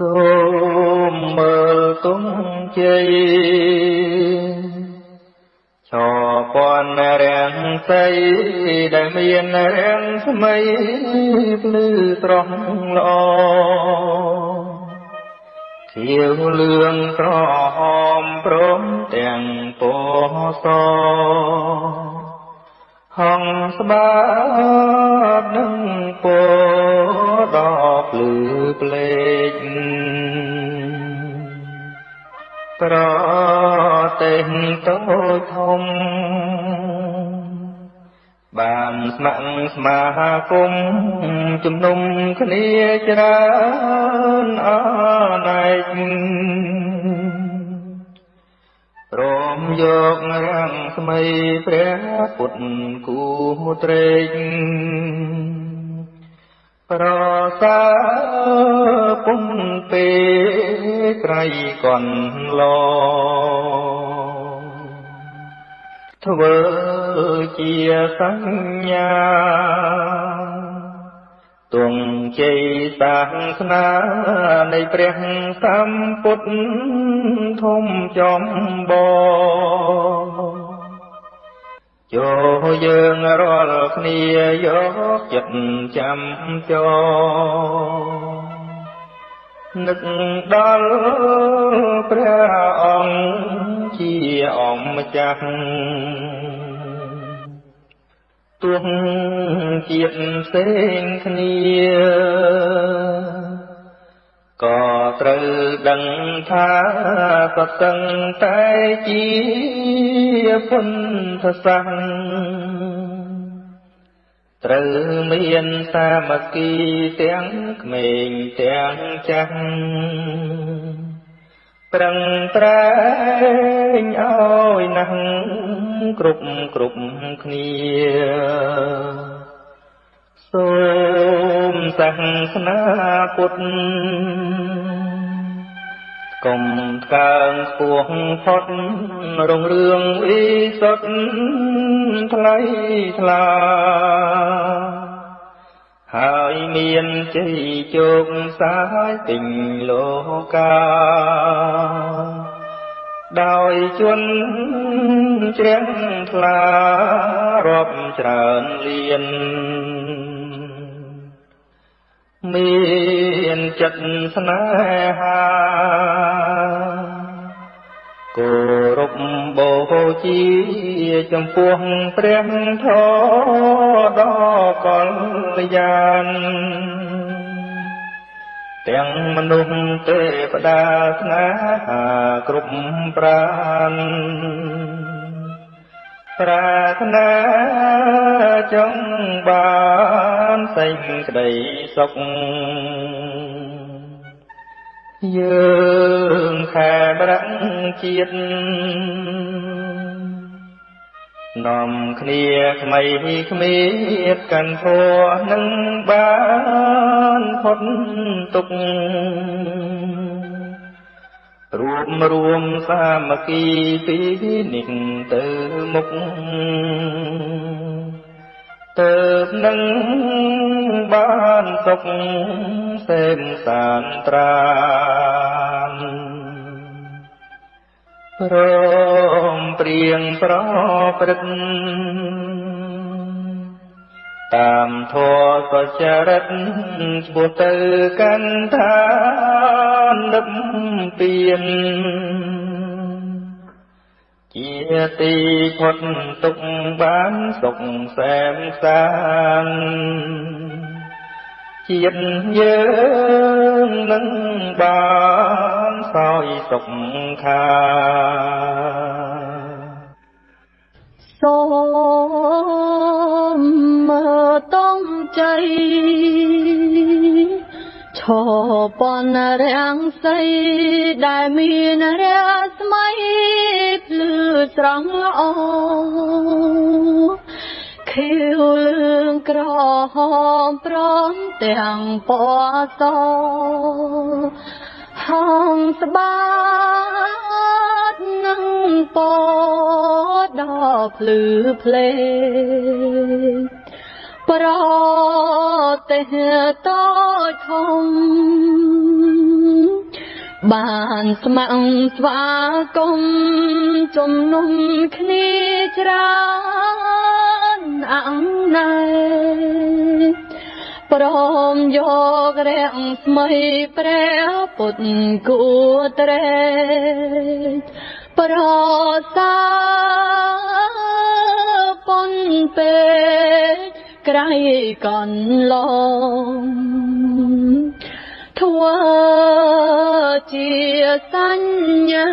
សូមមើលទុំជ័យឆពាន់រាំងសីដែលមានរាំងស្មីភ្លឺស្រស់ល្អខៀវលឿងក្រហមព្រមទាំងពណ៌សហង្សស្បាតនឹងពណ៌ដ៏ភ្លឺផ្លេកប្រទេសតូចធំបានស្ម័គ្រស្មាគមជំនុំគ្នាច្រើនអនេកព្រមយករាំងស្មីព្រះពុទ្ធគូត្រេកប្រសើរពុំពេក្រៃកន្លធ្វើជាសញ្ញាទងជ័យសាសនានៃព្រះសម្ពុទ្ធធំចំបងចូលយើងរាល់គ្នាយកចិត្តចាំចោនឹកដល់ព្រះអង្គជាអម្ចាស់ទោះជាតិផ្សេងគ្នាក៏ត្រូវដឹងថាសត្វសឹងតែជាពុទ្ធសាសនាត្រូវមានសាមគ្គីទាំងក្មេងទាំងចាស់ប្រឹងប្រែងឲ្យណាស់គ្រប់គ្នាសូមសាសនាពុទ្ធកុំកើងខ្ពស់ផុតរុងរឿងវិសុទ្ធថ្លៃថ្លាហើយមានជ័យជោគសាយពេញលោកាដោយជន់ជ្រះថ្លារាប់ច្រើនលានមានចិត្តស្នេហាគោរពបូជាចំពោះព្រះធម៌ដ៏កល្យានទាំងមនុស្សទេវតាស្នេហាគ្រប់ប្រាណប្រាថ្នាចង់បានសេចក្តីសុខយើងខែប្រាក់ជាតិនាំគ្នាថ្មីគ្មៀតកាន់ធัวនឹងបានផុតទុក្ខរួមសាមគ្គីពីនេះទៅមុខទៅនឹងបានសុខសេមសានត្រានព្រមព្រៀងប្រព្រឹត្តតាមធម៌សុចរិតឆ្ពោះទៅកាន់ឋាននិព្វានជាទីផុតទុក្ខបានសុខសែមសានជាតិយើងនឹងបានសោយសុខខាសូមមើលតំជ័យឆពាន់រាំងសីដែលមានរាស្មីភ្លឺស្រស់ល្អខៀវលឿងក្រហមព្រមទាំងពណ៌សហង្សស្បាតនឹងពណ៌ដ៏ភ្លឺផ្លេកប្រទេសតូចធំ បានស្ម័គ្រស្វាគមន៍ជំនុំគ្នាច្រើនអង្គណែព្រមយករាំងស្មីព្រះពុទ្ធគួត្រេប្រសាប៉ុនពេក្រៃកន្លងធ្វើជាសញ្ញា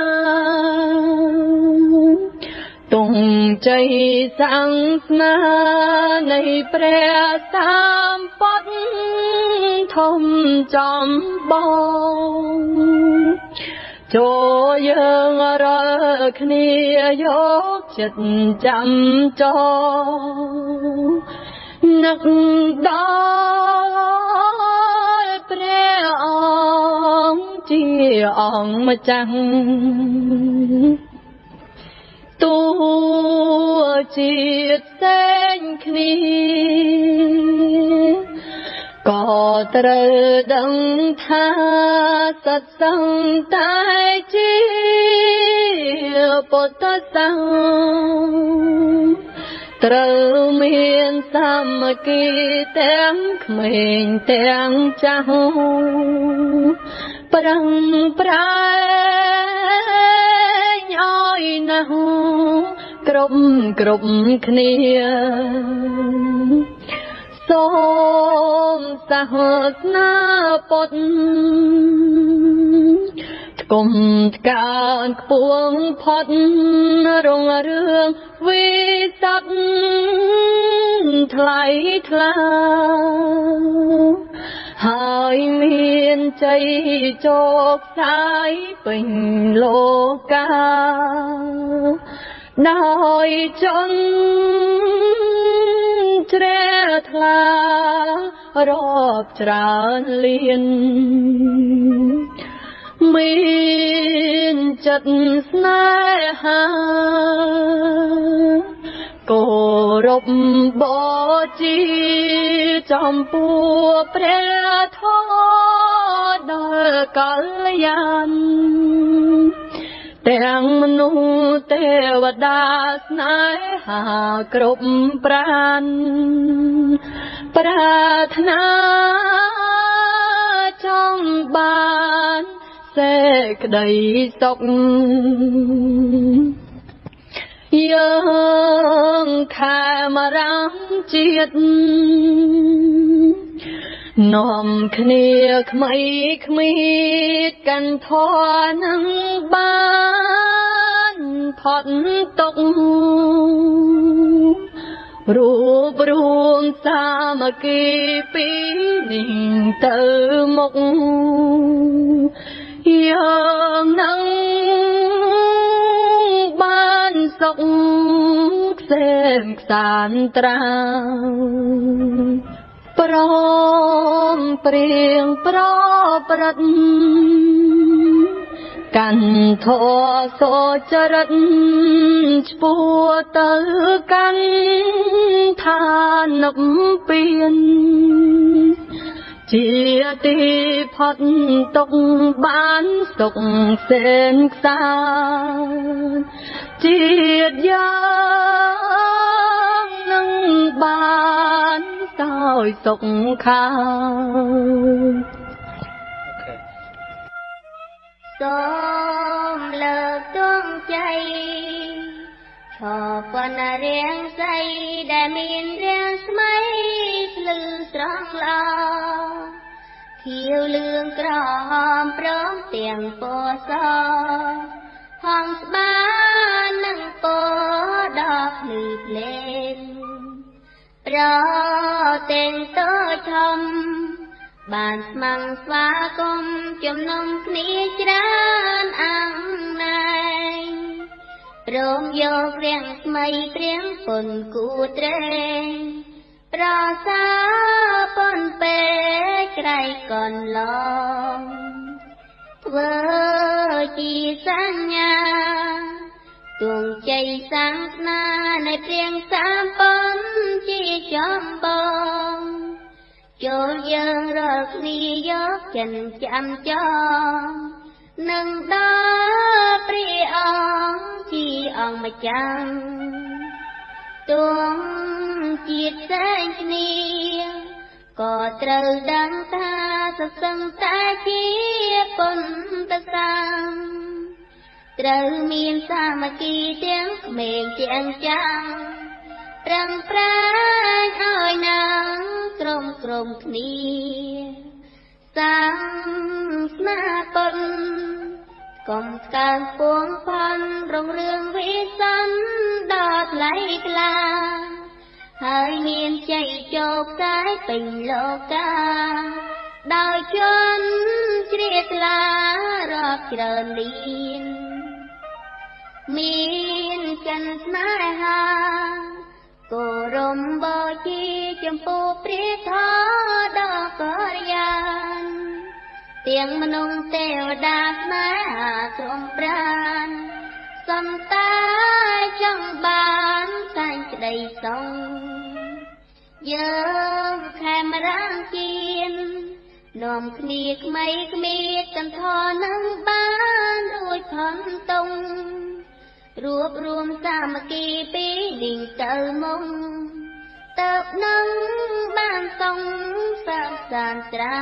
ទងជ័យសាសនានៃព្រះសម្បត្តិធំចំបងចូលយើងរាល់គ្នាយកចិត្តចាំចងនឹកដល់ព្រះអង្គជាអង្គម្ចាស់ទូជាតិផ្សេងគ្នាក៏ត្រូវដឹងថាសត្វសង្ឃតែជាពុទ្ធសង្ឃត្រូវមានសាមគ្គីទាំងក្មេងទាំងចាស់ប្រឹងប្រែងឲ្យណាស់គ្រប់គ្នាសូមសាសនាពុទ្ធកុំថ្កើងខ្ពងផុតរុងរឿងវិសុទ្ធថ្លៃថ្លាហើយមានជ័យជោគសាយពេញលោកកាដោយចន់ជ្រះថ្លារាប់ច្រើនលានមានចិត្តស្នេហាគោរពបូជាចំពោះព្រះធម៌ដល់កល្យាណទាំងមនុស្សទេវតាស្នេហាគ្រប់ប្រាណប្រាថ្នាចង់បានសេចក្តីសុខយើងខែមរាំជាតិនាំគ្នាក្មៃក្មៀតកាន់ធននឹងបានផុតទុក្ខរួបរួមសាមគ្គីពីនេះទៅមុខយើងនឹងបានសុខក្សេមក្សាន្តរាព្រមព្រៀងប្រព្រឹត្តកាន់ធម៌សុចរិតឆ្ពោះទៅកាន់ឋាននិព្វានជាទីផុតទុក្ខបានសុខសេនក្សាជាតិយ៉ាងនឹងបានសោយសុខខាសូមលើកទង់ใจឈប់ប៉ុនរៀងស្អីដែលមានរៀងស្មៃស្លឺស្រស់ល្អខៀវលឿងក្រហមព្រមទាំងពណ៌សហងស្បានឹងពណ៌ដល់ភ្លឺភ្លេងប្រតែងតូចធំបានស្មងស្វាគមន៍ជំនុំគ្នាច្រើនអង្គណែងព្រមយករៀងស្មីព្រៀងពុនគូត្រេប្រសាប៉ុនពេក្រៃកន្លងធ្វើជាសញ្ញាទួងជ័យសាសនានៃព្រៀងសម្ប៉ុនជាចំបងចូលយើងរាល់គ្នាយកចិនចាំចង នឹងដល់ព្រះអង្គជាអង្គម្ចាស់ទួងជាតិផ្សេងគ្នាក៏ត្រូវដឹងថាសសឹងតែជាពុទ្ធសាសនាត្រូវមានសាមគ្គីទាំងក្មេងទាំងចាស់ប្រឹងប្រែងឲ្យនឹងក្រុមគ្នាសាសនាពុទ្ធកុំស្កើងពួងផាន់រងរឿងវិស័នដល់ថ្លៃថ្លាហើយមានជ័យជោគផ្សាយពេញលោកាដោយជនជ្រះថ្លារាប់ច្រើនលានមានចិនស្នេហាគោរមបូជាចំពោះព្រះធម៌ដ៏កល្យានទាំងមនុស្សទេវតាស្នេហាទ្រង់ប្រានសំតាចង់បានសាញ់ក្តីសងយើងខែមរាំងជៀននាំគ្នាក្មៃក្មៀតកន្ធនឹងបានរួចផុនតុងរួបរួមសាមគ្គីពីនេះទៅមុំទៅនឹងបានសងសាមសានត្រា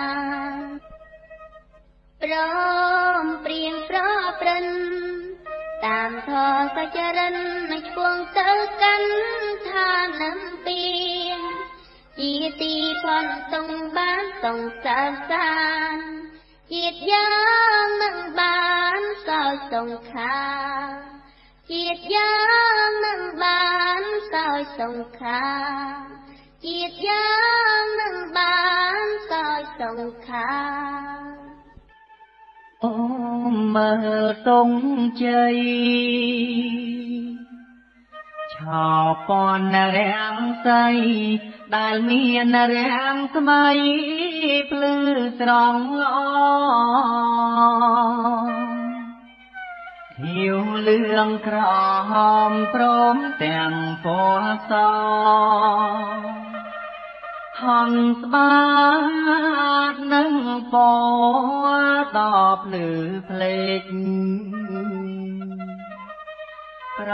ព្រមព្រៀងប្រព្រឹត្តតាមធម៌សច្ចរិននឹងឆ្ពោះទៅកាន់ឋាននឹងពីជាទីផនតុងបានសងសាមសានជាតិយ៉ាងនឹងបានសោយសង្ខារជាតិយ៉ាងនឹងបានសោយសង្ខារជាតិយ៉ាងនឹងបានសោយសង្ខារអូមើលទងជ័យឆោពនរាំងសីដែលមានរាំងស្មៃភ្លឺស្រង់ល្អហៀវលឿងក្រហមព្រមទាំងពណ៌សហំស្បាតនឹងពណ៌តបលឺភ្លេចប្រ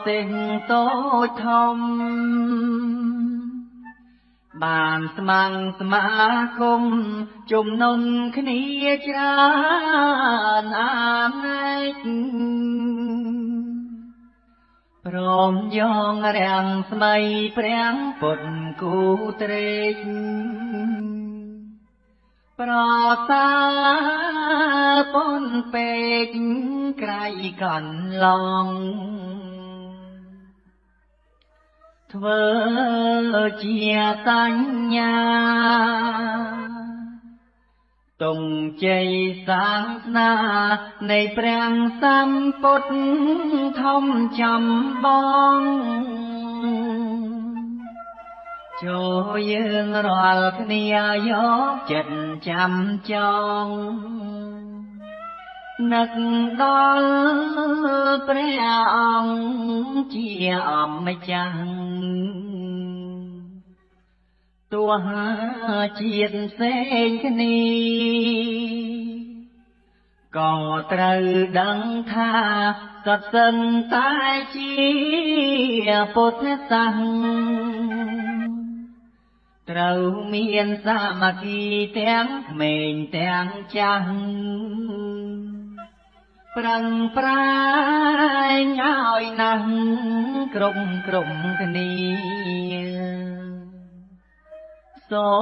ទេសតូចធំបានស្មាំងស្មាគមជំនុំគ្នាច្រើនអាណិចព្រមយករាំងស្មៃព្រះពុទ្ធគូត្រេកប្រសាពុនពេកក្រៃកន្លងធ្វើជាសញ្ញាទង់ជ័យសាសនានៃព្រះសម្ពុទ្ធធំចំបងចូលយើងរាល់គ្នាយកចិត្តចាំចងនឹកដល់ព្រះអង្គជាអម្ចាស់ទោះជាតិផ្សេងគ្នាក៏ត្រូវដឹងថាសត្វសឹងតែជាពុទ្ធសាសនាត្រូវមានសាមគ្គីទាំងក្មេងទាំងចាស់ប្រឹងប្រែងឲ្យណាស់គ្រប់គ្នាសូ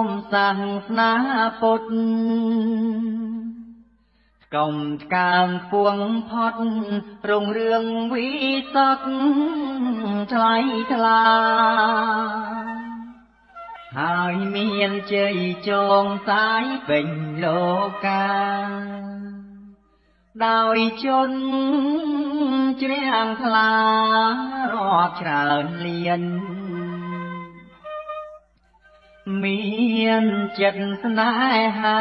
មសាសនាពុទ្ធកុំកើងខ្ពងផុតរុងរឿងវិសុខថ្លៃថ្លាហើយមានជ័យចងសាយពេញលោកាដោយជនជ្រះថ្លារាប់ច្រើនលានមានចិត្តស្នេហា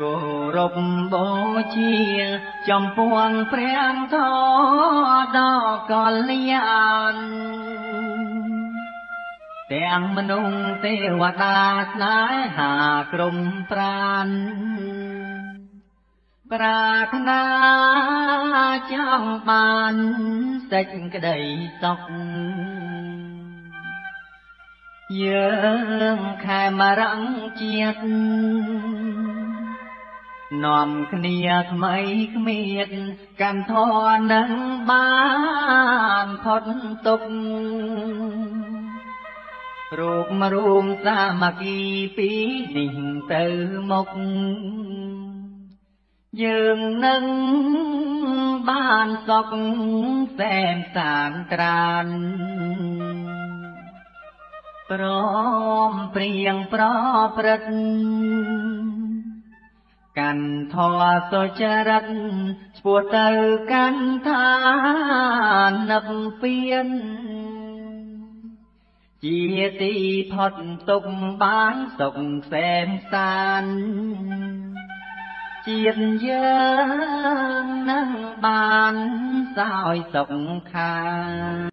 គោរពបូជាចំពោះព្រះធម៌ដ៏កល្យាន ទាំងមនុស្សទេវតាស្នេហាក្រុមប្រានប្រាថ្នាចង់បានសេចក្តីសុខយើងខែមរងជាតិនាំគ្នាថ្មីគ្មៀតកាន់ធរនឹងបានផុតទុក្ខរូបរួមសាមគ្គីពីនេះទៅមុខយើងនឹងបានសុខសែនសានត្រានព្រមព្រៀងប្រព្រឹត្តកាន់ធម៌សុចរិតឆ្ពោះទៅកាន់ឋាននិព្វានជាទីផុតទុក្ខបានសុខសែនសានជាតិយើងនឹងបានសោយសុខខា